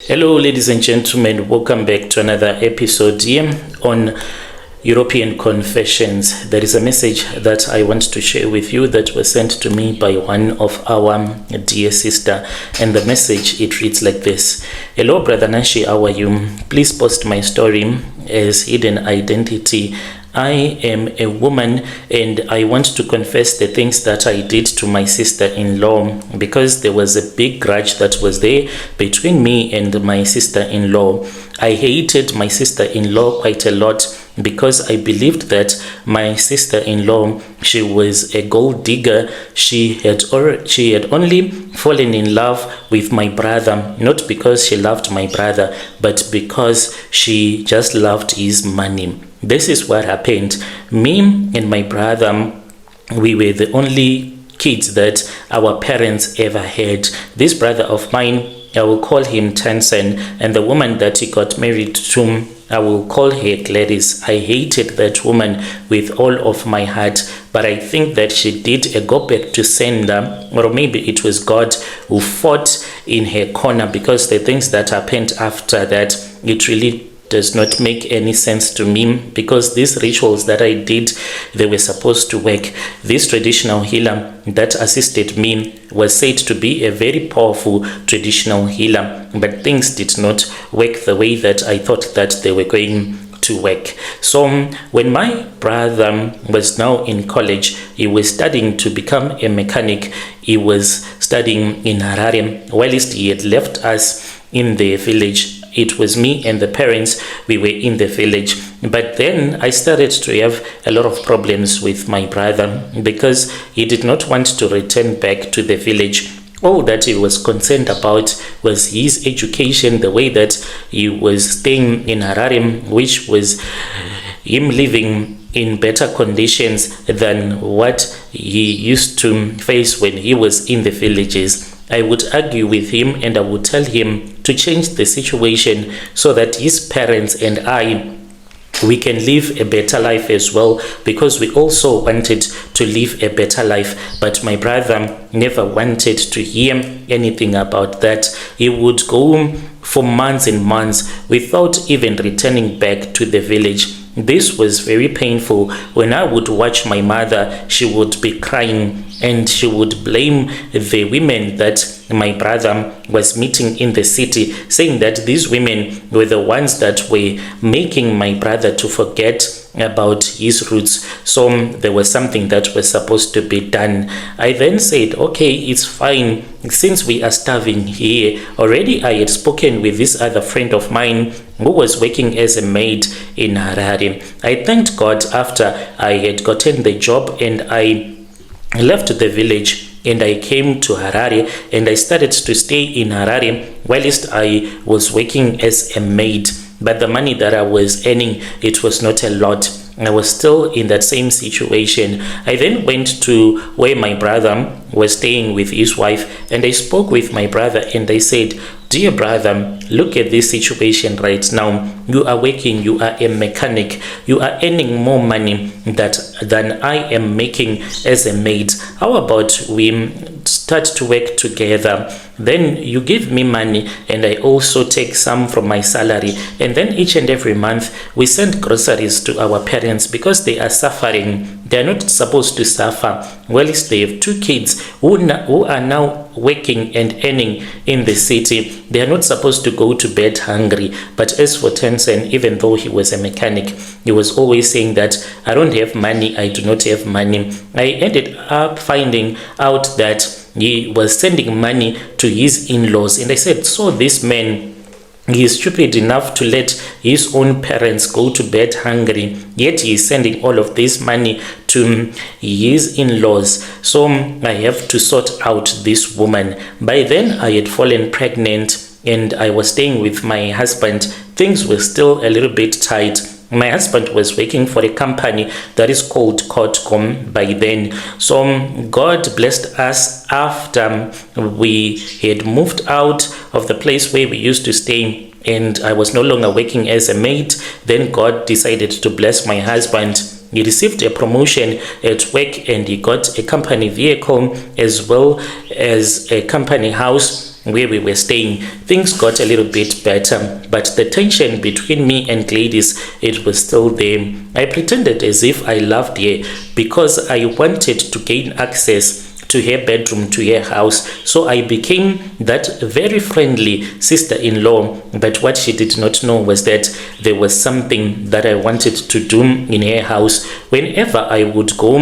Hello, ladies and gentlemen. Welcome back to another episode here on European Confessions. There is a message that I want to share with you that was sent to me by one of our dear sister, and the message, it reads like this. Hello, Brother Nashi, how are you? Please post my story as hidden identity. I am a woman and I want to confess the things that I did to my sister-in-law because there was a big grudge that was there between me and my sister-in-law. I hated my sister-in-law quite a lot because I believed that my sister-in-law, she was a gold digger. She had only fallen in love with my brother, not because she loved my brother, but because she just loved his money. This is what happened. Me and my brother, we were the only kids that our parents ever had. This brother of mine, I will call him Tansen, and the woman that he got married to, I will call her Gladys. I hated that woman with all of my heart, but I think that she did a go back to sender, or maybe it was God who fought in her corner, because the things that happened after that, it really does not make any sense to me, because these rituals that I did, they were supposed to work. This traditional healer that assisted me was said to be a very powerful traditional healer, but things did not work the way that I thought that they were going to work. So when my brother was now in college, he was studying to become a mechanic. He was studying in Harare. Whilst he had left us in the village, it was me and the parents, we were in the village. But then I started to have a lot of problems with my brother because he did not want to return back to the village. All that he was concerned about was his education, the way that he was staying in Harare, which was him living in better conditions than what he used to face when he was in the villages. I would argue with him and I would tell him to change the situation so that his parents and we can live a better life as well, because we also wanted to live a better life. But my brother never wanted to hear anything about that. He would go for months and months without even returning back to the village. This was very painful. When I would watch my mother, she would be crying and she would blame the women that my brother was meeting in the city, saying that these women were the ones that were making my brother to forget about his roots. So there was something that was supposed to be done. I then said, okay, it's fine, since we are starving here. Already I had spoken with this other friend of mine who was working as a maid in Harare. I thanked God after I had gotten the job and I left the village and I came to Harare and I started to stay in Harare whilst I was working as a maid. But the money that I was earning, it was not a lot. I was still in that same situation. I then went to where my brother was staying with his wife and I spoke with my brother and I said, dear brother, look at this situation right now. You are working, you are a mechanic, you are earning more money than I am making as a maid. How about we start to work together? Then you give me money and I also take some from my salary, and then each and every month we send groceries to our parents because they are suffering. They are not supposed to suffer. Whilst they have two kids who are now working and earning in the city, they are not supposed to go to bed hungry. But as for Tencent, even though he was a mechanic, he was always saying that I don't have money, I do not have money. I ended up finding out that he was sending money to his in-laws, and I said, so this man, he is stupid enough to let his own parents go to bed hungry, yet he is sending all of this money to his in-laws. So I have to sort out this woman. By then I had fallen pregnant and I was staying with my husband. Things were still a little bit tight. My husband was working for a company that is called Cotcom by then. So God blessed us after we had moved out of the place where we used to stay and I was no longer working as a maid. Then God decided to bless my husband. He received a promotion at work and he got a company vehicle as well as a company house where we were staying, things got a little bit better, but the tension between me and Gladys, it was still there. I pretended as if I loved her because I wanted to gain access to her bedroom, to her house. So I became that very friendly sister-in-law. But what she did not know was that there was something that I wanted to do in her house. Whenever I would go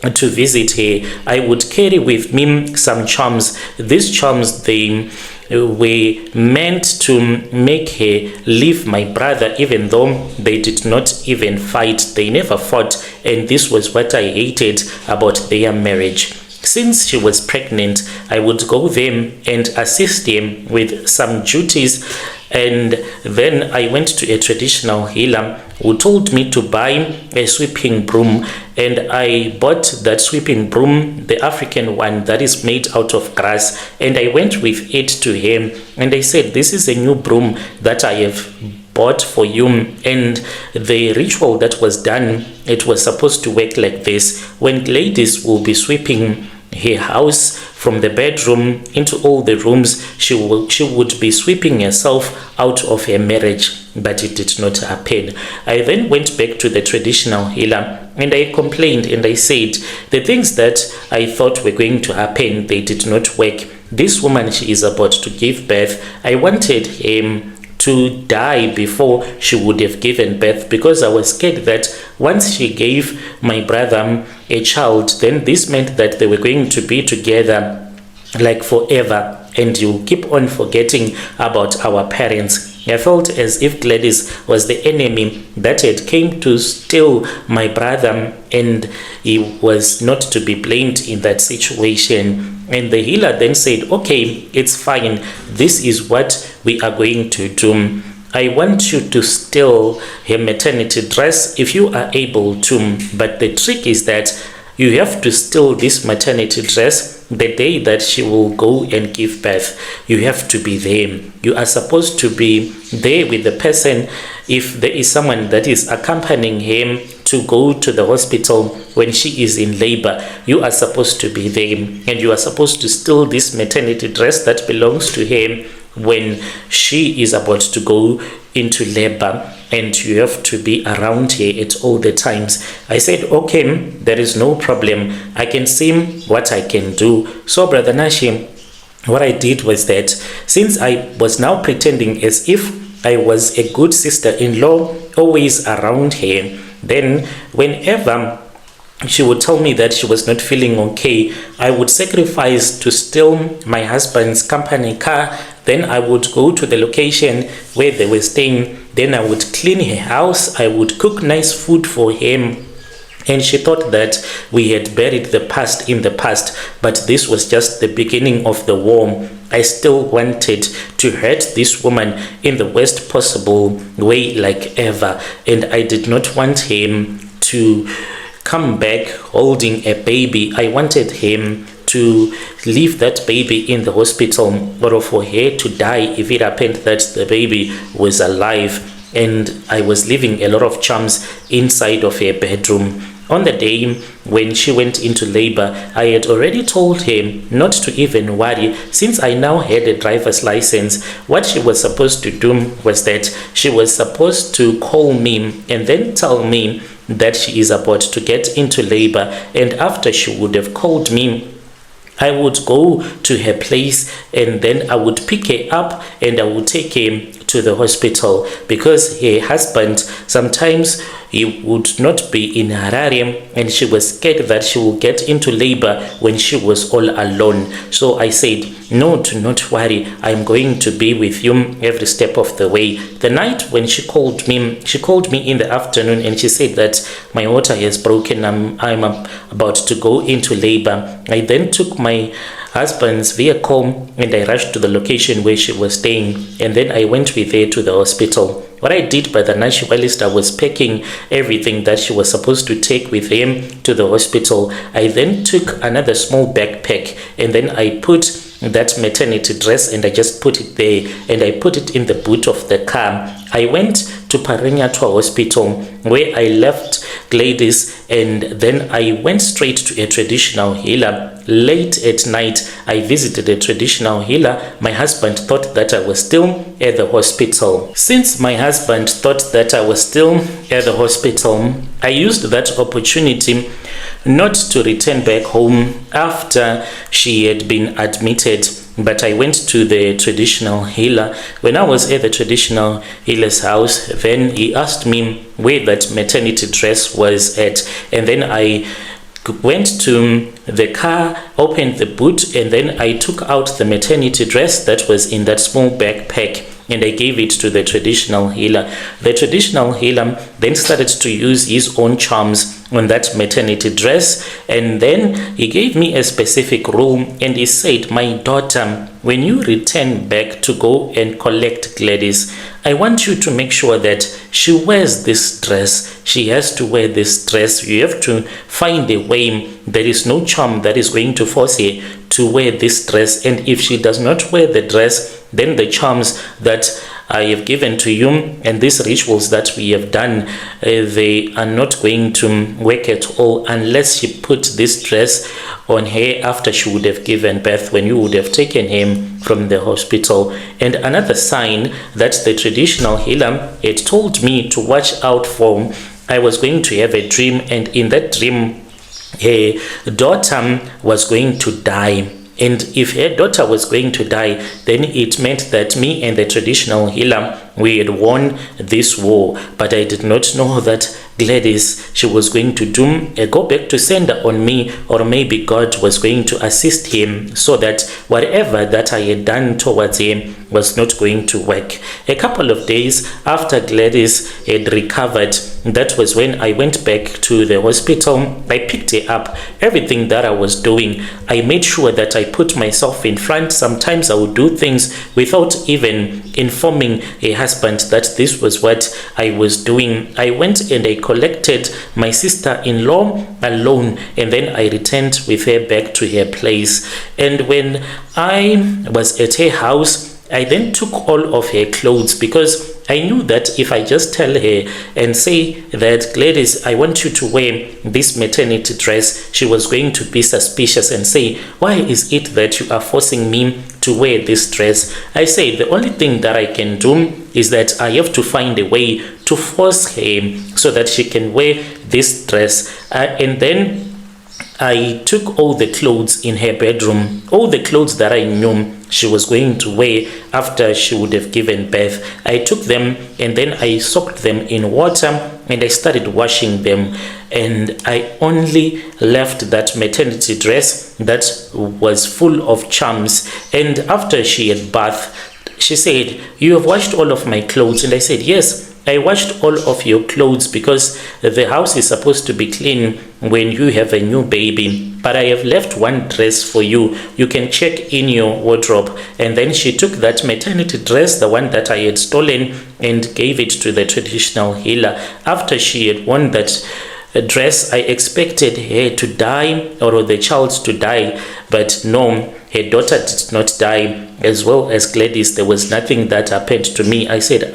to visit her, I would carry with me some charms. These charms, they were meant to make her leave my brother, even though they did not even fight. They never fought, and this was what I hated about their marriage. Since she was pregnant, I would go there and assist him with some duties, and then I went to a traditional healer who told me to buy a sweeping broom, and I bought that sweeping broom, the African one that is made out of grass, and I went with it to him, and I said, this is a new broom that I have bought for you. And the ritual that was done, it was supposed to work like this. When ladies will be sweeping her house from the bedroom into all the rooms, she would be sweeping herself out of her marriage, but it did not happen. I then went back to the traditional healer and I complained and I said, the things that I thought were going to happen, they did not work. This woman, she is about to give birth. I wanted him to die before she would have given birth, because I was scared that once she gave my brother a child, then this meant that they were going to be together like forever, and you keep on forgetting about our parents. I felt as if Gladys was the enemy that had came to steal my brother, and he was not to be blamed in that situation. And the healer then said, okay, it's fine. This is what we are going to do. I want you to steal her maternity dress if you are able to. But the trick is that you have to steal this maternity dress the day that she will go and give birth. You have to be there. You are supposed to be there with the person. If there is someone that is accompanying him to go to the hospital when she is in labor, you are supposed to be there, and you are supposed to steal this maternity dress that belongs to him when she is about to go into labor, and you have to be around her at all the times. I said, okay, there is no problem. I can see what I can do. So Brother Nashi, what I did was that since I was now pretending as if I was a good sister-in-law, always around her, then whenever she would tell me that she was not feeling okay, I would sacrifice to steal my husband's company car. Then I would go to the location where they were staying. Then I would clean her house. I would cook nice food for him. And she thought that we had buried the past in the past, but this was just the beginning of the war. I still wanted to hurt this woman in the worst possible way, like ever, and I did not want him to come back holding a baby. I wanted him to leave that baby in the hospital, or for her to die if it happened that the baby was alive. And I was leaving a lot of charms inside of her bedroom. On the day when she went into labor, I had already told him not to even worry, since I now had a driver's license. What she was supposed to do was that she was supposed to call me and then tell me that she is about to get into labor, and after she would have called me, I would go to her place and then I would pick her up and I would take her to the hospital, because her husband, sometimes he would not be in Harare, and she was scared that she will get into labor when she was all alone. So I said, no, do not worry, I'm going to be with you every step of the way. The night when she called me in the afternoon, and she said that my water has broken, I'm about to go into labor. I then took my husband's vehicle and I rushed to the location where she was staying, and then I went with her to the hospital. What I did by the night, whilst I was packing everything that she was supposed to take with him to the hospital, I then took another small backpack and then I put that maternity dress and I just put it there, and I put it in the boot of the car. I went to Parenyatua Hospital, where I left Gladys, and then I went straight to a traditional healer. Late at night, I visited a traditional healer. My husband thought that I was still at the hospital. Since my husband thought that I was still at the hospital, I used that opportunity not to return back home after she had been admitted, but I went to the traditional healer. When I was at the traditional healer's house, then he asked me where that maternity dress was at, and then I went to the car, opened the boot, and then I took out the maternity dress that was in that small backpack, and I gave it to the traditional healer. The traditional healer then started to use his own charms on that maternity dress, and then he gave me a specific rule, and he said, my daughter, when you return back to go and collect Gladys, I want you to make sure that she wears this dress. She has to wear this dress. You have to find a way. There is no charm that is going to force her to wear this dress, and if she does not wear the dress, then the charms that I have given to you and these rituals that we have done, they are not going to work at all unless she put this dress on her after she would have given birth, when you would have taken him from the hospital. And another sign that the traditional healer had told me to watch out for, I was going to have a dream, and in that dream her daughter was going to die. And if her daughter was going to die, then it meant that me and the traditional healer, we had won this war. But I did not know that Gladys, she was going to go back to sender on me, or maybe God was going to assist him so that whatever that I had done towards him was not going to work. A couple of days after Gladys had recovered, that was when I went back to the hospital. I picked her up. Everything that I was doing, I made sure that I put myself in front. Sometimes I would do things without even informing her husband that this was what I was doing. I went and I collected my sister-in-law alone, and then I returned with her back to her place. And when I was at her house, I then took all of her clothes, because I knew that if I just tell her and say that, Gladys, I want you to wear this maternity dress, she was going to be suspicious and say, why is it that you are forcing me to wear this dress? I say the only thing that I can do is that I have to find a way to force her so that she can wear this dress. And then I took all the clothes in her bedroom, all the clothes that I knew she was going to wear after she would have given birth. I took them and then I soaked them in water and I started washing them. And I only left that maternity dress that was full of charms. And after she had bathed, she said, you have washed all of my clothes. And I said, yes, I washed all of your clothes, because the house is supposed to be clean when you have a new baby. But I have left one dress for you. You can check in your wardrobe. And then she took that maternity dress, the one that I had stolen, and gave it to the traditional healer. After she had worn that dress, I expected her to die, or the child to die, but no, her daughter did not die, as well as Gladys. There was nothing that happened to me. I said,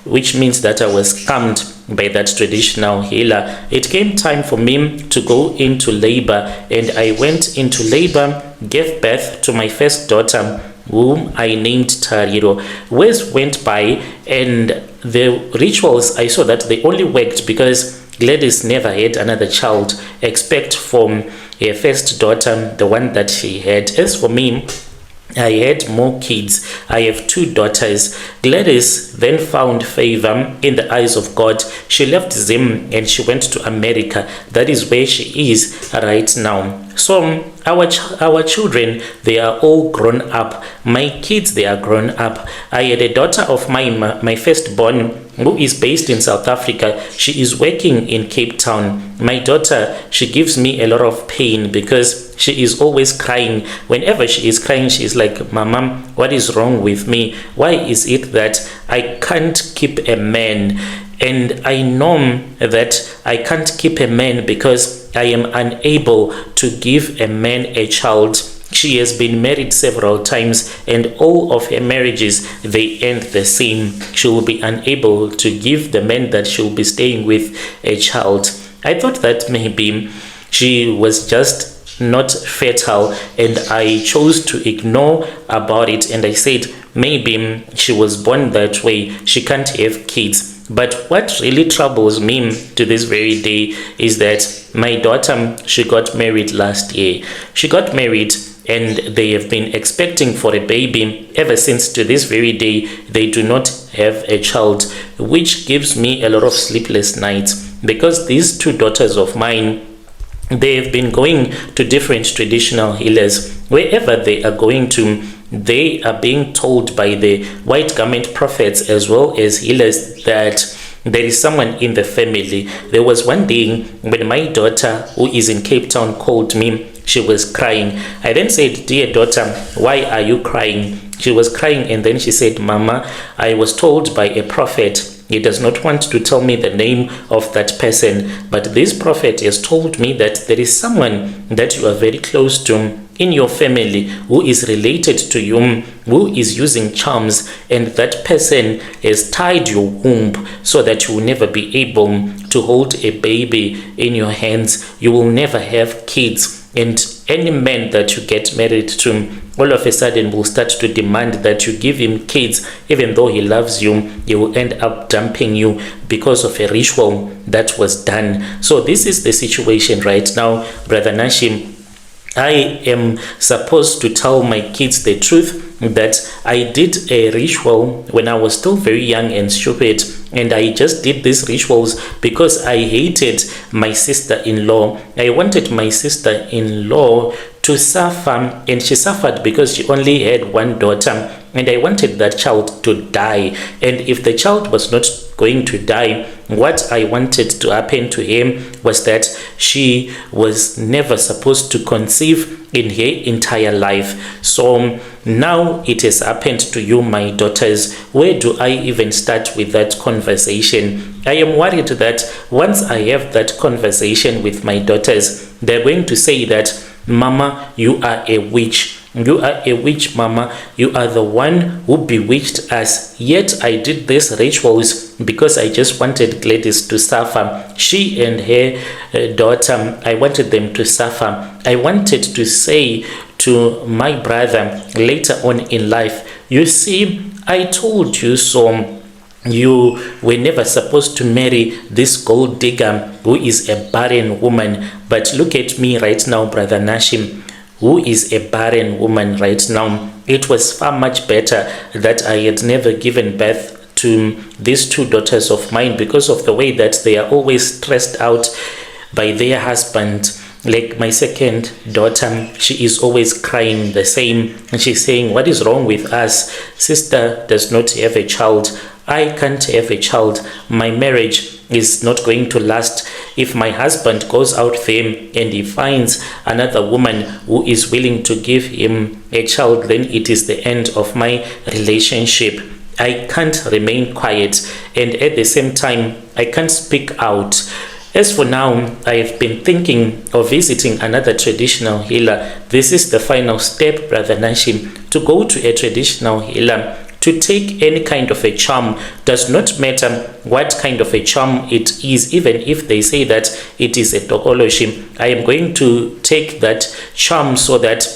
which means that I was scammed by that traditional healer. It came time for me to go into labor, and I went into labor, gave birth to my first daughter, whom I named Tariro. Years went by, and the rituals, I saw that they only worked because Gladys never had another child except from her first daughter, the one that she had. As for me, I had more kids. I have 2 daughters. Gladys then found favor in the eyes of God. She left Zim and she went to America. That is where she is right now. So our children, they are all grown up. My kids, they are grown up. I had a daughter of mine, my firstborn, who is based in South Africa. She is working in Cape Town. My daughter, she gives me a lot of pain because she is always crying. Whenever she is crying, she is like, Mama, what is wrong with me? Why is it that I can't keep a man? And I know that I can't keep a man because I am unable to give a man a child. She has been married several times, and all of her marriages, they end the same. She will be unable to give the man that she will be staying with a child. I thought that maybe she was just not fertile, and I chose to ignore about it, and I said maybe she was born that way, she can't have kids. But what really troubles me to this very day is that my daughter, she got married last year. She got married and they have been expecting for a baby ever since. To this very day, they do not have a child, which gives me a lot of sleepless nights, because these two daughters of mine, they have been going to different traditional healers. Wherever they are going to, they are being told by the white garment prophets as well as healers that there is someone in the family. There was one day when my daughter, who is in Cape Town, called me. She was crying. I then said, "Dear daughter, why are you crying?" She was crying, and then she said, "Mama, I was told by a prophet. He does not want to tell me the name of that person, but this prophet has told me that there is someone that you are very close to in your family who is related to you, who is using charms, and that person has tied your womb so that you will never be able to hold a baby in your hands. You will never have kids. And any man that you get married to, all of a sudden will start to demand that you give him kids. Even though he loves you, he will end up dumping you because of a ritual that was done." So this is the situation right now, Brother Nashim. I am supposed to tell my kids the truth, that I did a ritual when I was still very young and stupid, and I just did these rituals because I hated my sister-in-law. I wanted my sister-in-law to suffer, and she suffered because she only had one daughter, and I wanted that child to die. And if the child was not going to die, what I wanted to happen to him was that she was never supposed to conceive in her entire life. So now it has happened to you, my daughters. Where do I even start with that conversation? I am worried that once I have that conversation with my daughters, they're going to say that, "Mama, you are a witch. You are a witch, Mama. You are the one who bewitched us. Yet I did these rituals because I just wanted Gladys to suffer. She and her daughter, I wanted them to suffer. I wanted to say to my brother later on in life, you see, I told you so. You were never supposed to marry this gold digger who is a barren woman. But look at me right now, Brother Nashim, who is a barren woman right now. It was far much better that I had never given birth to these two daughters of mine, because of the way that they are always stressed out by their husband. Like my second daughter, she is always crying the same, and she's saying, "What is wrong with us? Sister does not have a child. I can't have a child. My marriage is not going to last. If my husband goes out there and he finds another woman who is willing to give him a child, then it is the end of my relationship. I can't remain quiet, and at the same time, I can't speak out." As for now, I have been thinking of visiting another traditional healer. This is the final step, Brother Nashim, to go to a traditional healer. To take any kind of a charm, does not matter what kind of a charm it is, even if they say that it is a tokoloshi. I am going to take that charm so that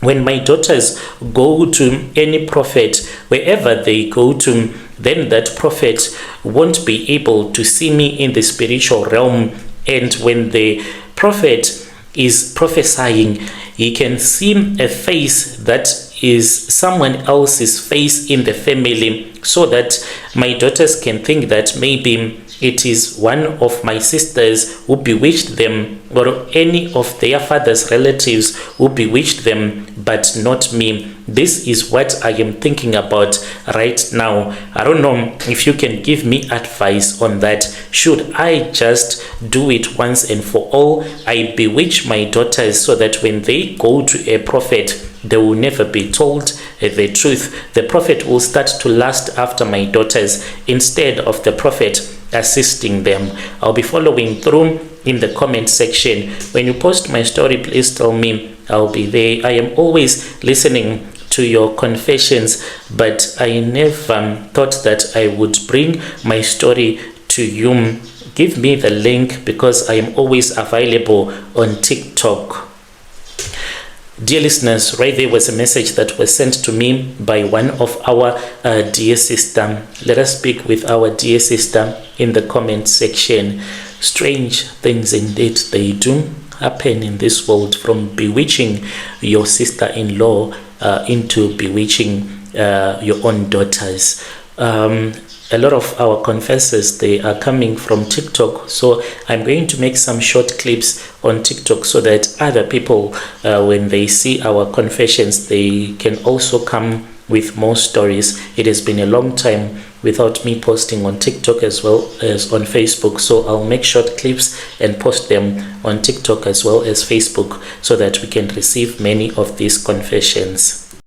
when my daughters go to any prophet, wherever they go to, then that prophet won't be able to see me in the spiritual realm. And when the prophet is prophesying, he can see a face that is someone else's face in the family, so that my daughters can think that maybe it is one of my sisters who bewitched them, or any of their father's relatives who bewitched them, but not me. This is what I am thinking about right now. I don't know if you can give me advice on that. Should I just do it once and for all? I bewitch my daughters so that when they go to a prophet, they will never be told the truth. The prophet will start to lust after my daughters instead of the prophet assisting them. I'll be following through in the comment section. When you post my story, please tell me I'll be there. I am always listening to your confessions, but I never thought that I would bring my story to you. Give me the link, because I am always available on TikTok. Dear listeners, right there was a message that was sent to me by one of our dear sister. Let us speak with our dear sister in the comment section. Strange things indeed they do happen in this world, from bewitching your sister-in-law into bewitching your own daughters. A lot of our confessors, they are coming from TikTok, so I'm going to make some short clips on TikTok so that other people, when they see our confessions, they can also come with more stories. It has been a long time without me posting on TikTok as well as on Facebook, so I'll make short clips and post them on TikTok as well as Facebook so that we can receive many of these confessions.